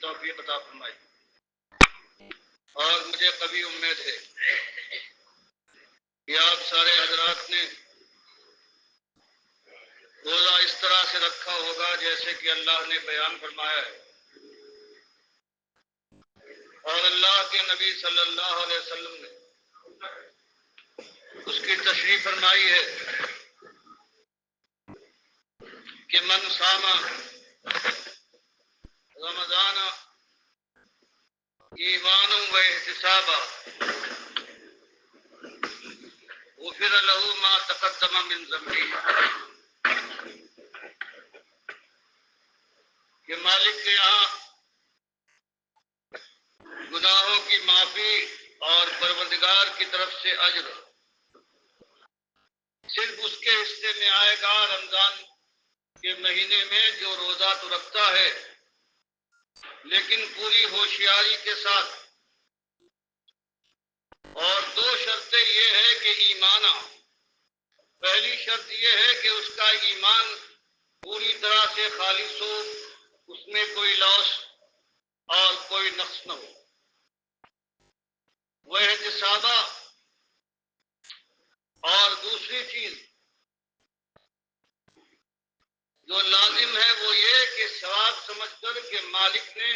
توفیق عطا فرمائی. اور مجھے قوی امید ہے کہ آپ سارے حضرات نے روزہ اس طرح سے رکھا ہوگا جیسے کہ اللہ نے بیان فرمایا ہے اور اللہ کے نبی صلی اللہ علیہ وسلم نے اس کی تشریح فرمائی ہے کہ من صام رمضان ایمانا و احتسابا غفر له ما تقدم من ذنبه. کہ مالک کے یہاں گناہوں کی معافی اور پروردگار کی طرف سے اجر صرف اس کے حصے میں آئے گا رمضان کے مہینے میں جو روزہ تو رکھتا ہے لیکن پوری ہوشیاری کے ساتھ. اور دو شرطیں یہ ہے کہ ایمان. پہلی شرط یہ ہے کہ اس کا ایمان پوری طرح سے خالص ہو, اس میں کوئی لوث اور کوئی نقص نہ ہو. وہ احتسابہ. اور دوسری چیز جو لازم ہے وہ یہ کہ ثواب سمجھ کر کہ مالک نے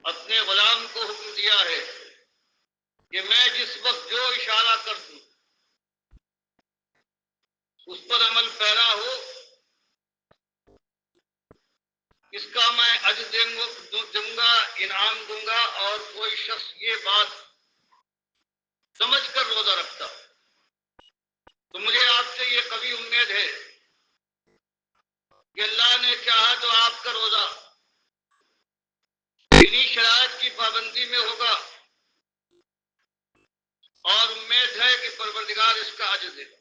اپنے غلام کو حکم دیا ہے کہ میں جس وقت جو اشارہ کر دوں اس پر عمل پیرا ہو, اس کا میں اجر دوں گا, انعام دوں گا. اور کوئی شخص یہ بات سمجھ کر روزہ رکھتا تو مجھے آپ سے یہ قوی امید ہے کہ اللہ نے چاہا تو آپ کا روزہ انہی شرائط کی پابندی میں ہوگا اور امید ہے کہ پروردگار اس کا اجر دے گا.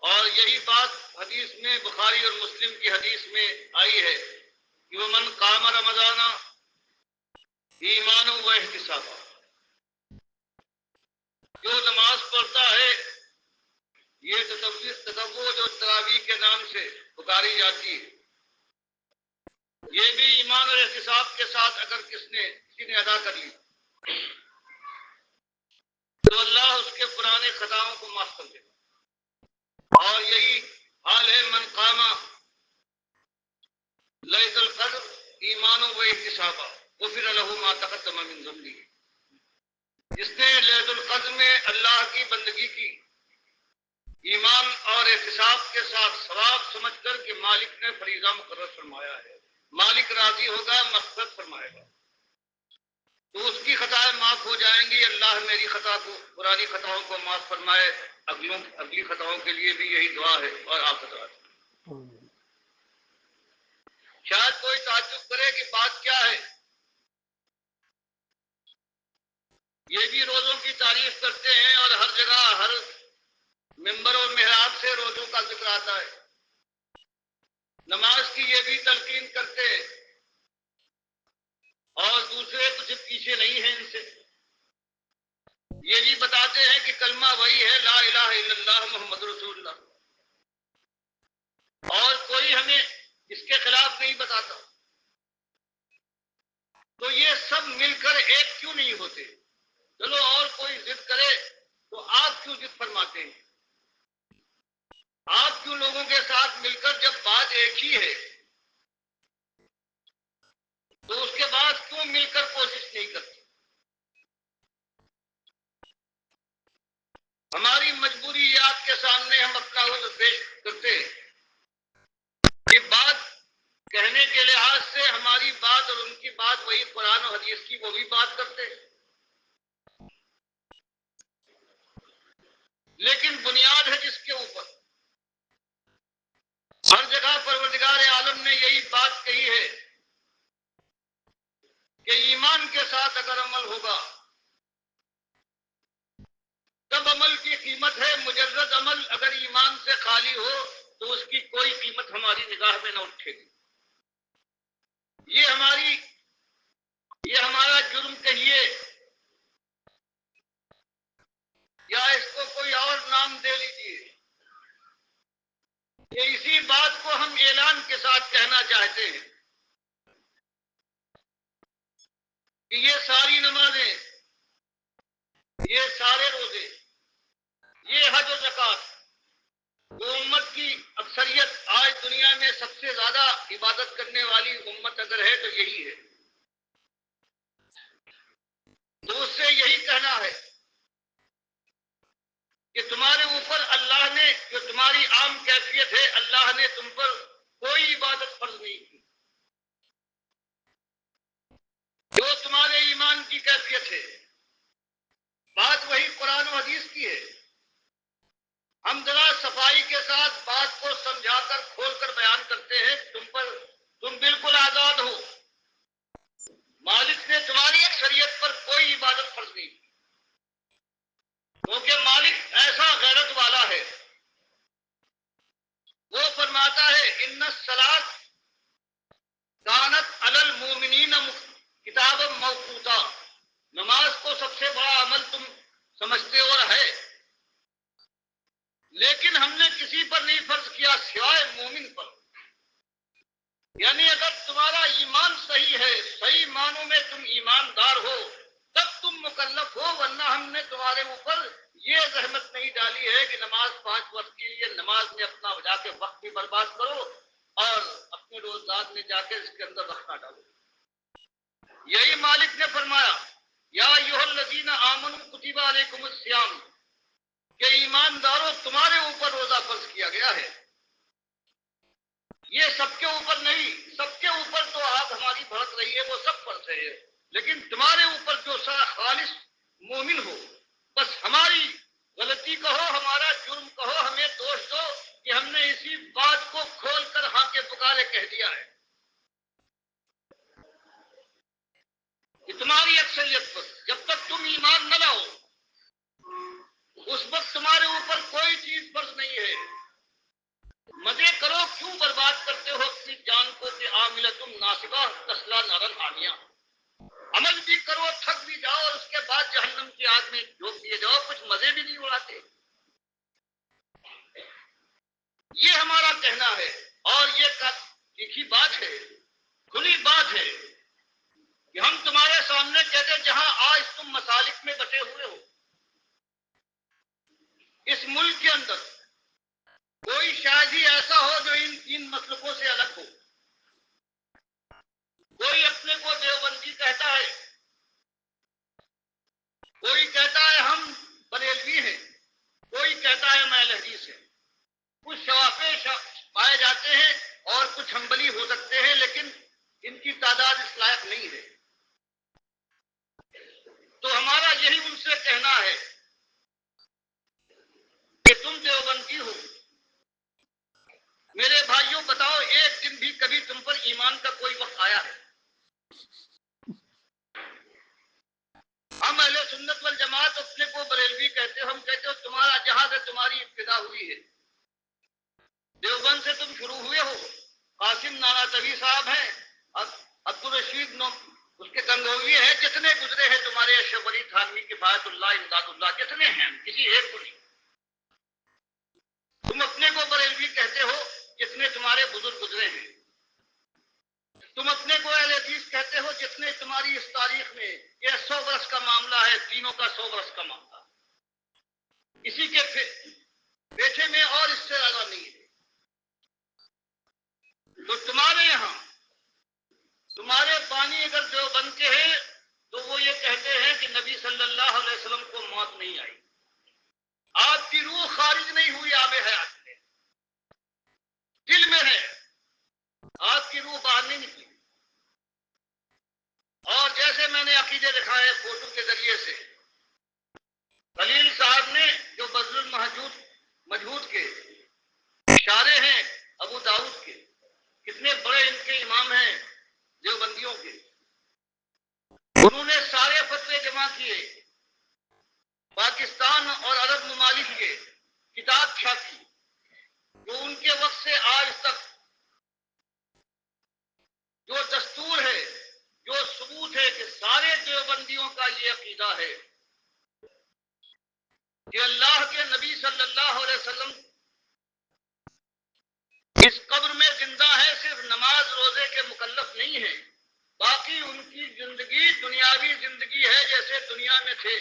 اور یہی بات حدیث میں بخاری اور مسلم کی حدیث میں آئی ہے کہ ومن قام رمضان ایمانا و احتسابا. جو نماز پڑھتا ہے, یہ تطوع جو تراویح کے نام سے پکاری جاتی ہے, یہ بھی ایمان اور احتساب کے ساتھ اگر کسی نے ادا کر لی تو اللہ اس کے پرانے خطاؤں کو معاف کر دے گا. اور یہی حال ہے من قام لیلۃ القدر ایمانا و احتسابا غفر له ما تقدم من ذنبه. جس نے لیلۃ القدر میں اللہ کی بندگی کی ایمان اور احتساب کے ساتھ ثواب سمجھ کر کہ مالک نے فریضہ مقرر فرمایا ہے, مالک راضی ہوگا, مغفرت فرمائے گا, تو اس کی خطائیں معاف ہو جائیں گی. اللہ میری خطا کو, پرانی خطاؤں کو معاف فرمائے. اگلی خطاؤں کے لیے بھی یہی دعا ہے. اور آپ حضرات شاید کوئی تعجب کرے کہ بات کیا ہے, یہ بھی روزوں کی تعریف کرتے ہیں اور ہر جگہ ہر ممبر اور محراب سے روزوں کا ذکر آتا ہے. نماز کی یہ بھی تلقین کرتے ہیں اور دوسرے کچھ پیچھے نہیں ہیں ان سے. یہ بھی بتاتے ہیں کہ کلمہ وہی ہے لا الہ الا اللہ محمد رسول اللہ, اور کوئی ہمیں اس کے خلاف نہیں بتاتا. تو یہ سب مل کر ایک کیوں نہیں ہوتے؟ چلو اور کوئی ضد کرے تو آپ کیوں ضد فرماتے ہیں؟ آپ کیوں لوگوں کے ساتھ مل کر جب بات ایک ہی ہے تو اس کے بعد کیوں مل کر کوشش نہیں کرتے؟ ہماری مجبوری یہ آپ کے سامنے ہم اپنا عذر پیش کرتے ہیں. یہ بات کہنے کے لحاظ سے ہماری بات اور ان کی بات وہی قرآن و حدیث کی, وہ بھی بات کرتے ہیں, لیکن بنیاد ہے جس کے اوپر ہر جگہ پروردگار عالم نے یہی بات کہی ہے کہ ایمان کے ساتھ اگر عمل ہوگا تب عمل کی قیمت ہے. مجرد عمل اگر ایمان سے خالی ہو تو اس کی کوئی قیمت ہماری نگاہ میں نہ اٹھے گی. یہ ہمارا جرم کہیے یا اس کو کوئی اور نام دے لیجیے, کہ اسی بات کو ہم اعلان کے ساتھ کہنا چاہتے ہیں کہ یہ ساری نمازیں، یہ سارے روزے، یہ حج و زکات، وہ امت کی اکثریت آج دنیا میں سب سے زیادہ عبادت کرنے والی امت اگر ہے تو یہی ہے. تو اس سے یہی کہنا ہے کہ تمہارے اوپر اللہ نے، جو تمہاری عام کیفیت ہے، اللہ نے تم پر کوئی عبادت فرض نہیں کی. جو تمہارے ایمان کی کیفیت ہے، بات وہی قرآن و حدیث کی ہے. ہم ذرا صفائی کے ساتھ بات کو سمجھا کر کھول کر بیان کرتے ہیں. تم بالکل آزاد ہو. مالک نے تمہاری اکثریت پر کوئی عبادت فرض نہیں کی، کیونکہ مالک ایسا غیرت والا ہے. وہ فرماتا ہے ان الصلاۃ کانت علی المؤمنین کتابا موقوتا. نماز کو سب سے بڑا عمل تم سمجھتے اور ہے، لیکن ہم نے کسی پر نہیں فرض کیا سوائے مومن پر. یعنی اگر تمہارا ایمان صحیح ہے، صحیح معنوں میں تم ایماندار ہو، تب تم مکلف ہو. ورنہ ہم نے تمہارے اوپر یہ زحمت نہیں ڈالی ہے کہ نماز 5 وقت کے لیے نماز میں اپنا جا کے وقت بھی برباد کرو اور اپنے روزگار میں جا کے اس کے اندر وقت نہ ڈالو. یہی مالک نے فرمایا یا ایھا الذین آمنوا کتب علیکم الصیام، کہ ایمانداروں تمہارے اوپر روزہ فرض کیا گیا ہے. یہ سب کے اوپر نہیں، سب کے اوپر تو آگ ہماری بھڑک رہی ہے، وہ سب فرض ہے، لیکن تمہارے اوپر جو سا خالص مومن ہو، بس ہماری غلطی کہو، ہمارا جرم کہو، ہمیں دوش دو کہ ہم نے اسی بات کو کھول کر ہاں کے پکارے کہہ دیا ہے کہ تمہاری اکثریت پر جب تک تم ایمان نہ لاؤ اس وقت تمہارے اوپر کوئی چیز فرض نہیں ہے. مزے کرو، کیوں برباد کرتے ہو اپنی جان کو کہ عاملتم ناصبہ تصلی نارا حامیہ. عمل بھی کرو، تھک بھی جاؤ اور اس کے بعد جہنم کی آگ میں جھونک دیے جاؤ، کچھ مزے بھی نہیں اڑاتے. یہ ہمارا کہنا ہے اور یہ لکھی بات ہے، کھلی بات ہے کہ ہم تمہارے سامنے کہتے ہیں جہاں آج تم مسالک میں بٹے ہوئے ہو، اس ملک کے اندر کوئی شاید ہی ایسا ہو جو ان 3 مسلکوں سے الگ ہو. کوئی اپنے کو دیوبندی کہتا ہے، کوئی کہتا ہے ہم بریلوی ہیں، کوئی کہتا ہے میں اہل حدیث ہیں. کچھ شوافے پائے جاتے ہیں اور کچھ حنبلی ہو سکتے ہیں، لیکن ان کی تعداد اس لائق نہیں ہے. تو ہمارا یہی ان سے کہنا ہے کہ تم دیوبندی ہو. میرے بھائیوں بتاؤ، ایک دن بھی کبھی تم پر ایمان کا کوئی وقت آیا ہے؟ ہم اہل سنت والجماعت اپنے کو بریلوی کہتے ہو، ہم کہتے ہو تمہارا جہاں سے تمہاری ابتدا ہوئی ہے، دیوبند سے تم شروع ہوئے ہو. قاسم نانوتوی صاحب ہیں، عبدالرشید اس کے گنگوی ہیں، جتنے گزرے ہیں تمہارے اشرف علی تھانوی، کفایت اللہ، امداد اللہ، جتنے ہیں کسی ایک کو نہیں. تم اپنے کو بریلوی کہتے ہو، جتنے تمہارے بزرگ گزرے ہیں. تم اپنے کو اہل حدیث کہتے ہو، جتنے تمہاری اس تاریخ میں، یہ 100 برس کا معاملہ ہے، تینوں کا 100 برس کا معاملہ، اسی کے پیچھے میں اور اس سے زیادہ نہیں ہے. تو تمہارے یہاں تمہارے بانی اگر دیوبند کے ہیں تو وہ یہ کہتے ہیں کہ نبی صلی اللہ علیہ وسلم کو موت نہیں آئی، آپ کی روح خارج نہیں ہوئی آب حیات میں، دل میں ہے، آپ کی روح باہر نہیں نکلی. اور جیسے میں نے عقیدے دکھائے فوٹو کے ذریعے سے، خلیل صاحب نے جو بذل المجہود کے اشارے ہیں ابو داؤد کے، کتنے بڑے ان کے امام ہیں دیوبندیوں کے، انہوں نے سارے فتوے جمع کیے، پاکستان اور عرب ممالک کے، کتاب چھاپی، جو ان کے وقت سے آج تک جو دستور ہے، جو ثبوت ہے کہ سارے دیوبندیوں کا یہ عقیدہ ہے کہ اللہ کے نبی صلی اللہ علیہ وسلم اس قبر میں زندہ ہے، صرف نماز روزے کے مکلف نہیں ہے. باقی ان کی زندگی دنیاوی زندگی ہے جیسے دنیا میں تھے،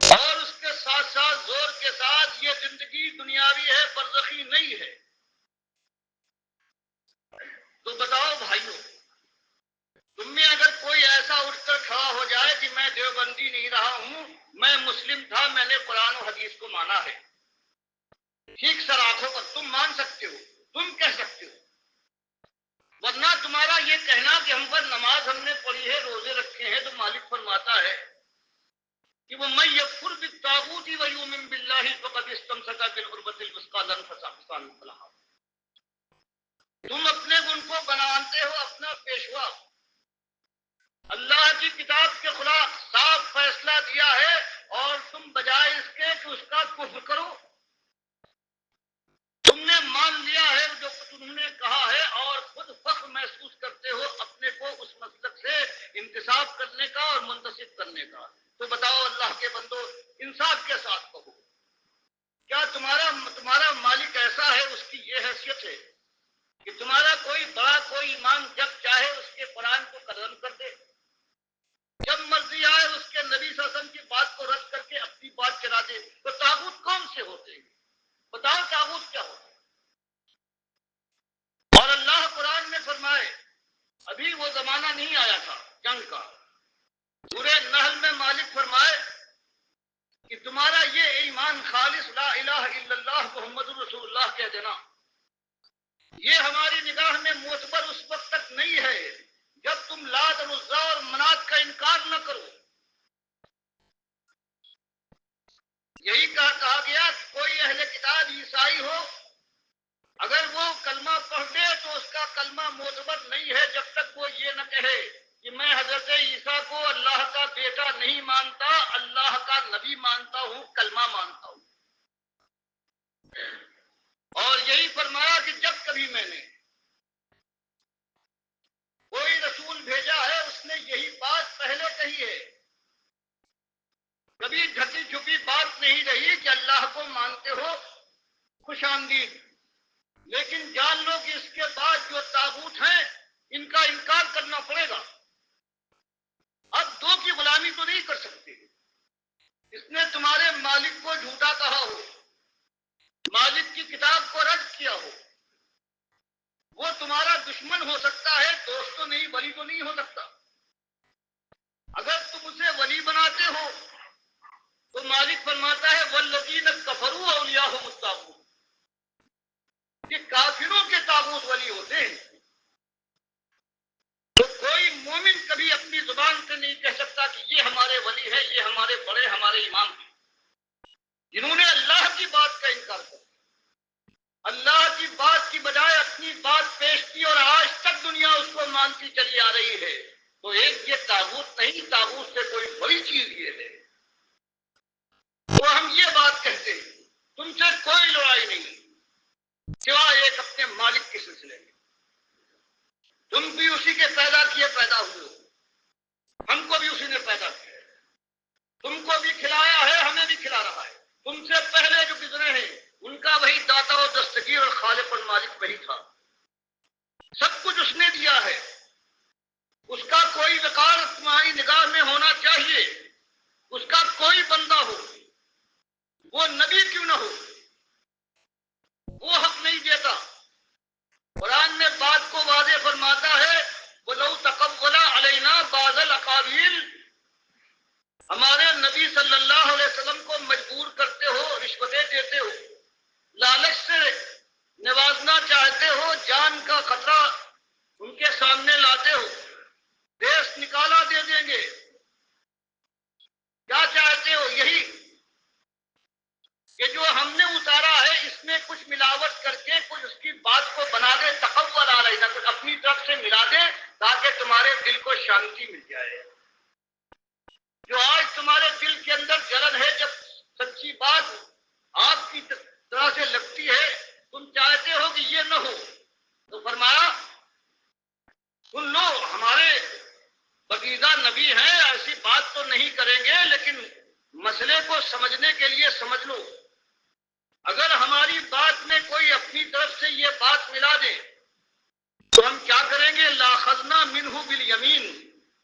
اور اس کے ساتھ ساتھ زور کے ساتھ یہ زندگی دنیاوی ہے، برزخی نہیں ہے۔ تو بتاؤ بھائیوں، تم میں اگر کوئی ایسا اٹھ کر کھڑا ہو جائے کہ میں دیوبندی نہیں رہا ہوں، میں مسلم تھا، میں نے قرآن و حدیث کو مانا ہے، ٹھیک سر آنکھوں پر تم مان سکتے ہو، تم کہہ سکتے ہو، ورنہ تمہارا یہ کہنا کہ ہم پر نماز ہم نے پڑھی ہے، روزے رکھے ہیں، تو مالک فرماتا ہے کہ وہ من یکفر بالطاغوت ویؤمن باللہ فقد استمسک بالعروۃ الوثقی لا انفصام لها۔ تم اپنے ان کو بناتے ہو اپنا پیشوا، اللہ کی کتاب کے خلاف صاف فیصلہ دیا ہے، اور تم بجائے اس کے کہ اس کا کفر کرو، تم نے مان لیا ہے جو تم نے کہا ہے، اور خود فخر محسوس کرتے ہو اپنے کو اس مسلک سے انتصاب کرنے کا اور منتسب کرنے کا۔ تو بتاؤ اللہ کے بندو، انصاف کے ساتھ کہو، کیا تمہارا مالک ایسا ہے، اس کی یہ حیثیت ہے کہ تمہارا کوئی بڑا کوئی امام جب چاہے اس کے قرآن کو قلم کر دے، جب مرضی آئے اس کے نبی صلی اللہ علیہ وسلم کی بات کو رد کر کے اپنی بات چلا دے؟ تو طاغوت کون سے ہوتے ہیں؟ بتاؤ طاغوت کیا ہوتا ہے؟ اور اللہ قرآن میں فرمائے، ابھی وہ زمانہ نہیں آیا تھا جنگ کا، سورہ نحل میں مالک فرمائے کہ تمہارا یہ ایمان خالص لا الہ الا اللہ محمد رسول اللہ کہہ دینا، یہ ہماری نگاہ میں معتبر اس وقت تک نہیں ہے جب تم لات اور عزا اور منات کا انکار نہ کرو۔ یہی کہا گیا کہ کوئی اہل کتاب عیسائی ہو، اگر وہ کلمہ پڑھ دے تو اس کا کلمہ معتبر نہیں ہے جب تک وہ یہ نہ کہے کہ میں حضرت عیسیٰ کو اللہ کا بیٹا نہیں مانتا، اللہ کا نبی مانتا ہوں، کلمہ مانتا ہوں۔ اور یہی فرمایا کہ جب کبھی میں نے کوئی رسول بھیجا ہے اس نے یہی بات پہلے کہی ہے، کبھی ڈھکی چھپی بات نہیں رہی کہ اللہ کو مانتے ہو، خوش آمدید، لیکن جان لو کہ اس کے بعد جو طاغوت ہیں ان کا انکار کرنا پڑے گا۔ اب دو کی غلامی تو نہیں کر سکتے، اس نے تمہارے مالک کو جھوٹا کہا ہو، مالک کی کتاب کو رد کیا ہو، وہ تمہارا دشمن ہو سکتا ہے، دوست تو نہیں، ولی تو نہیں ہو سکتا۔ اگر تم اسے ولی بناتے ہو تو مالک فرماتا ہے والذین کفروا اولیاءہم الطاغوت، کہ کافروں کے طاغوت ولی ہوتے ہیں۔ تو کوئی مومن کبھی اپنی زبان سے نہیں کہہ سکتا کہ یہ ہمارے ولی ہے، یہ ہمارے بڑے، ہمارے امام ہیں، جنہوں نے اللہ کی بات کا انکار کیا، اللہ کی بات کی بجائے اپنی بات پیش کی، اور آج تک دنیا اس کو مانتی چلی آ رہی ہے۔ تو ایک یہ طاغوت نہیں، طاغوت سے کوئی بڑی چیز یہ ہے۔ تو ہم یہ بات کہتے ہیں، تم سے کوئی لڑائی نہیں سوائے ایک اپنے مالک کے سلسلے میں، تم بھی اسی کے پیدا کیے پیدا ہوئے ہو، ہم کو بھی اسی نے پیدا کیا، تم کو بھی کھلایا ہے، ہمیں بھی کھلا رہا ہے، تم سے پہلے جو گزرے ہیں ان کا وہی داتا و دستگیر اور خالق اور مالک وہی تھا، سب کچھ اس نے دیا ہے۔ اس کا کوئی وقار تمہاری نگاہ میں ہونا چاہیے، اس کا کوئی بندہ ہو، وہ نبی کیوں نہ ہو، وہ حق نہیں دیتا۔ قرآن میں بات کو واضح فرماتا ہے وَلَوْ تَقَوَّلَ عَلَيْنَا بَعْضَ الْأَقَاوِيلِ، ہمارے نبی صلی اللہ علیہ وسلم کو مجبور کرتے ہو، رشوتیں دیتے ہو، لالچ سے نوازنا چاہتے ہو، جان کا خطرہ ان کے سامنے لاتے ہو، دیش نکالا دے دیں گے، کیا چاہتے ہو؟ یہی کہ جو ہم نے اتارا ہے اس میں کچھ ملاوٹ کر کے کچھ اس کی بات کو بنا دے، تقول علینا، کچھ اپنی طرف سے ملا دے تاکہ تمہارے دل کو شانتی مل جائے۔ جو آج تمہارے دل کے اندر جلن ہے، جب سچی بات آپ کی طرح سے لگتی ہے تم چاہتے ہو کہ یہ نہ ہو، تو فرمایا سن لو، ہمارے بقیدہ نبی ہیں، ایسی بات تو نہیں کریں گے، لیکن مسئلے کو سمجھنے کے لیے سمجھ لو، اگر ہماری بات میں کوئی اپنی طرف سے یہ بات ملا دے تو ہم کیا کریں گے؟ لاخذنا منہ بالیمین،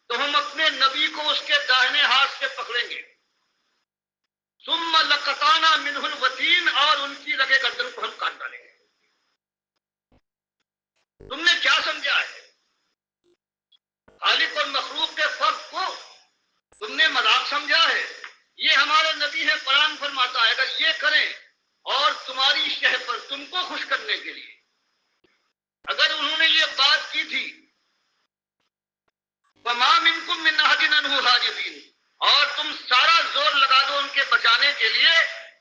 تو ہم اپنے نبی کو اس کے داہنے ہاتھ سے پکڑیں گے، ثم لقطعنا منہ الوتین، اور ان کی رگے گردن کو ہم کاٹ ڈالیں گے۔ تم نے کیا سمجھا ہے؟ خالق اور مخلوق کے فرق کو تم نے مذاق سمجھا ہے؟ یہ ہمارے نبی ہے، قرآن فرماتا ہے اگر یہ کریں اور تمہاری شہ پر تم کو خوش کرنے کے لیے اگر انہوں نے یہ بات کی تھی، وَمَا مِنْكُمْ مِنْ أَحَدٍ عَنْهُ حَاجِزِينَ، اور تم سارا زور لگا دو ان کے بچانے کے لیے،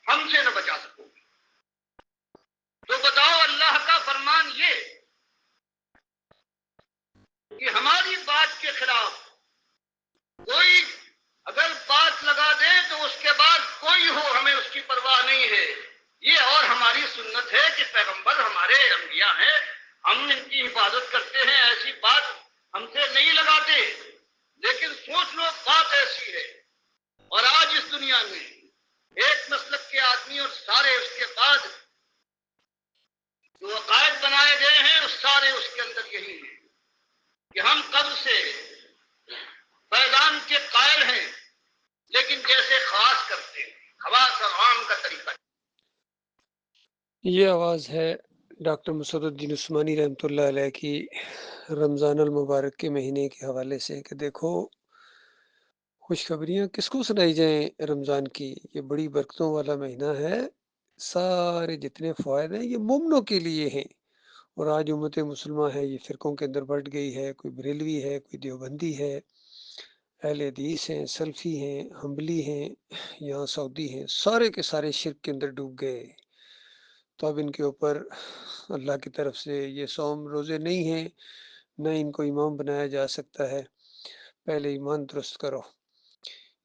ہم سے نہ بچا سکو گے۔ تو بتاؤ اللہ کا فرمان یہ کہ ہماری بات کے خلاف کوئی اگر بات لگا دے تو اس کے بعد کوئی ہو ہمیں اس کی پرواہ نہیں ہے۔ یہ اور ہماری سنت ہے کہ پیغمبر ہمارے انبیاء ہیں، ہم ان کی حفاظت کرتے ہیں، ایسی بات ہم سے نہیں لگاتے۔ لیکن سوچ لو بات ایسی ہے، اور آج اس دنیا میں ایک مسلک کے آدمی اور سارے اس کے بعد جو عقائد بنائے گئے ہیں سارے اس کے اندر یہی ہیں کہ ہم قبل سے فیضان کے قائل ہیں، لیکن جیسے خاص کرتے ہیں، خواص اور عام کا طریقہ۔ یہ آواز ہے ڈاکٹر مسعد الدین عثمانی رحمۃ اللہ علیہ کی رمضان المبارک کے مہینے کے حوالے سے کہ دیکھو خوشخبریاں کس کو سنائی جائیں رمضان کی، یہ بڑی برکتوں والا مہینہ ہے، سارے جتنے فوائد ہیں یہ مومنوں کے لیے ہیں۔ اور آج امت مسلمہ ہے یہ فرقوں کے اندر بٹ گئی ہے، کوئی بریلوی ہے، کوئی دیوبندی ہے، اہل حدیث ہیں، سلفی ہیں، حنبلی ہیں، یہاں سعودی ہیں، سارے کے سارے شرک کے اندر ڈوب گئے۔ تو اب ان کے اوپر اللہ کی طرف سے یہ صوم روزے نہیں ہیں، نہ ان کو امام بنایا جا سکتا ہے۔ پہلے ایمان درست کرو،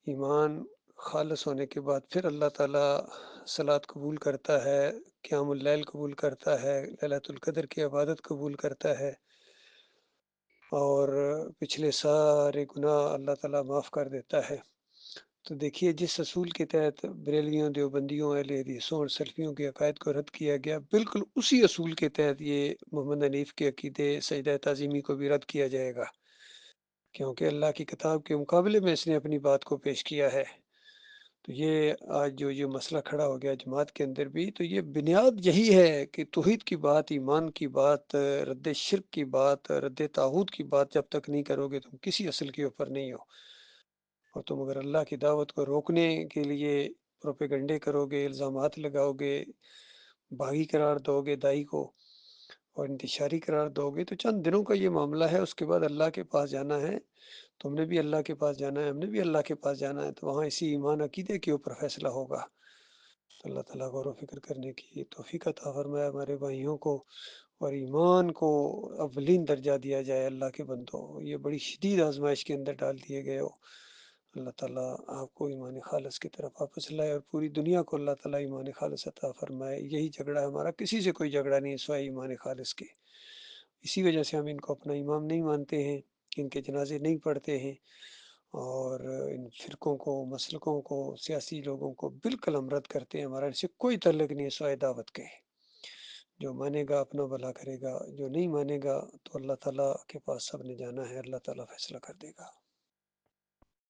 ایمان خالص ہونے کے بعد پھر اللہ تعالیٰ صلات قبول کرتا ہے، قیام اللیل قبول کرتا ہے، لیلۃ القدر کی عبادت قبول کرتا ہے، اور پچھلے سارے گناہ اللہ تعالیٰ معاف کر دیتا ہے۔ تو دیکھیے جس اصول کے تحت بریلویوں، دیوبندیوں، اہل حدیثوں اور سلفیوں کے عقائد کو رد کیا گیا، بالکل اسی اصول کے تحت یہ محمد حنیف کے عقیدے سجدہ تعظیمی کو بھی رد کیا جائے گا، کیونکہ اللہ کی کتاب کے مقابلے میں اس نے اپنی بات کو پیش کیا ہے۔ تو یہ آج جو یہ مسئلہ کھڑا ہو گیا جماعت کے اندر بھی، تو یہ بنیاد یہی ہے کہ توحید کی بات، ایمان کی بات، رد شرک کی بات، رد طاغوت کی بات جب تک نہیں کرو گے تم کسی اصل کے اوپر نہیں ہو۔ اور تم اگر اللہ کی دعوت کو روکنے کے لیے پروپیگنڈے کرو گے، الزامات لگاؤ گے، باغی قرار دو گے دائی کو اور انتشاری قرار دو گے، تو چند دنوں کا یہ معاملہ ہے، اس کے بعد اللہ کے پاس جانا ہے، تم نے بھی اللہ کے پاس جانا ہے، ہم نے بھی اللہ کے پاس جانا ہے، تو وہاں اسی ایمان عقیدے کے اوپر فیصلہ ہوگا۔ تو اللہ تعالیٰ غور و فکر کرنے کی توفیق عطا فرمائے ہمارے بھائیوں کو، اور ایمان کو اولین درجہ دیا جائے۔ اللہ کے بندوں یہ بڑی شدید آزمائش کے اندر ڈال دیے گئے ہو، اللہ تعالیٰ آپ کو ایمان خالص کی طرف واپس لائے، اور پوری دنیا کو اللہ تعالیٰ ایمان خالص عطا فرمائے۔ یہی جھگڑا ہے ہمارا، کسی سے کوئی جھگڑا نہیں سوائے ایمان خالص کے۔ اسی وجہ سے ہم ان کو اپنا امام نہیں مانتے ہیں، ان کے جنازے نہیں پڑھتے ہیں، اور ان فرقوں کو، مسلکوں کو، سیاسی لوگوں کو بالکل ہم رد کرتے ہیں، ہمارا ان سے کوئی تعلق نہیں ہے سوائے دعوت کے۔ جو مانے گا اپنا بھلا کرے گا، جو نہیں مانے گا تو اللہ تعالیٰ کے پاس سب نے جانا ہے، اللہ تعالیٰ فیصلہ کر دے گا۔